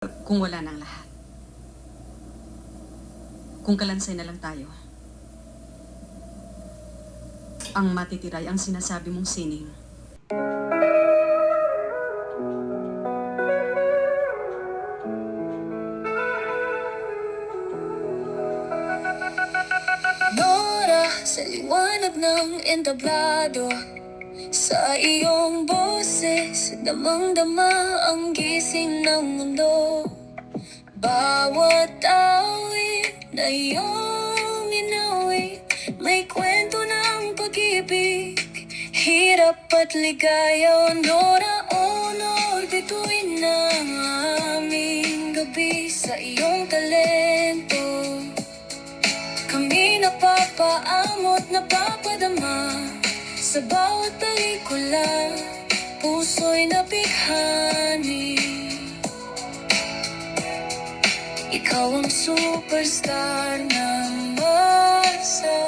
Kung wala nang lahat. Kung kalansay na lang tayo. Ang matitiray ang sinasabi mong sining. Nora, sa liwanag ng entablado, sa iyong boses, damang-dama ang gising ng mundo. Bawat awit na iyong inawi, may kwento ng pag-ibig, hirap at ligaya. Nora, honor, bituin ng aming gabi sa iyong talento. Kami napapaamot, napapadama sa bawat pelikula, puso'y nabighani. Ikaw ang superstar na masa,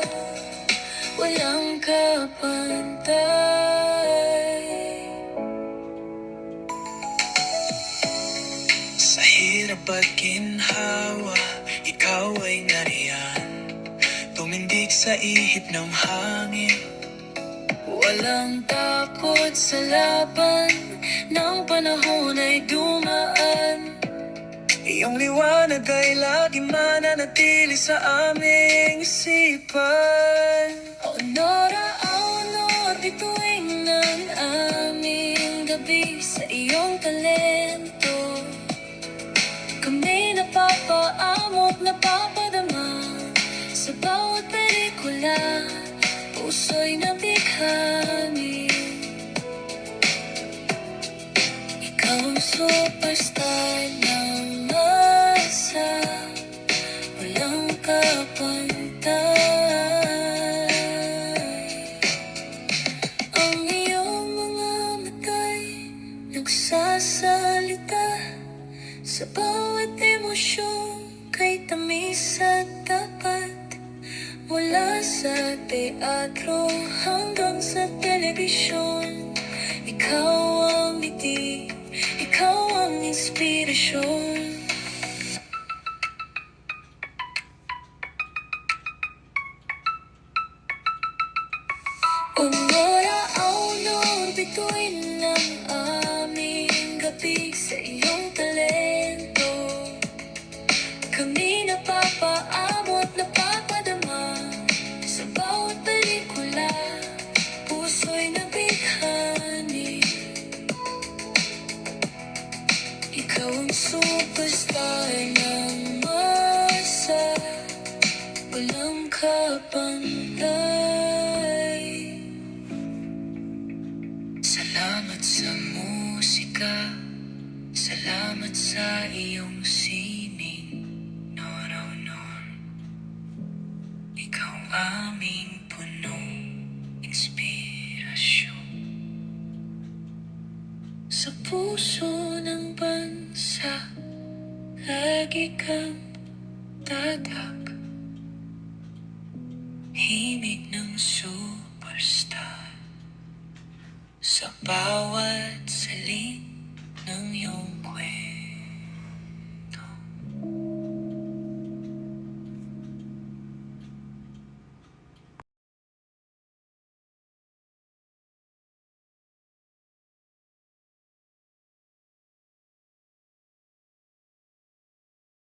walang kapantay. Sa hirap at ginhawa, ikaw ay nariyan, tumindig sa ihip ng hangin. Walang takot sa laban, ng panahon ay dumaan. Iyong liwanag ay lagi mananatili sa aming isipan. Honor, bituin ng aming gabi sa iyong talento. Kami napapaamot, napapadama sa bawat pelikula, puso'y nabighani. Ikaw ang superstar ng masa, walang kapantay. Ang iyong mga mata'y nagsasalita, sa bawat emosyon kay tamis at tapat. Mula sa teatro hanggang sa telebisyon, ikaw ang ngiti, ikaw ang inspirasyon. Honor, bituin ng aming gabi sa iyong talento. Kami napapaamot, napapadama sa bawat pelikula, puso'y nabighani. Ikaw ang superstar ng masa, walang kapantay. Salamat sa musika, salamat sa iyong sining. Honor, ikaw aming punong inspirasyon. Sa puso ng bansa, lagi kang tatak, himig ng superstar. Sa bawat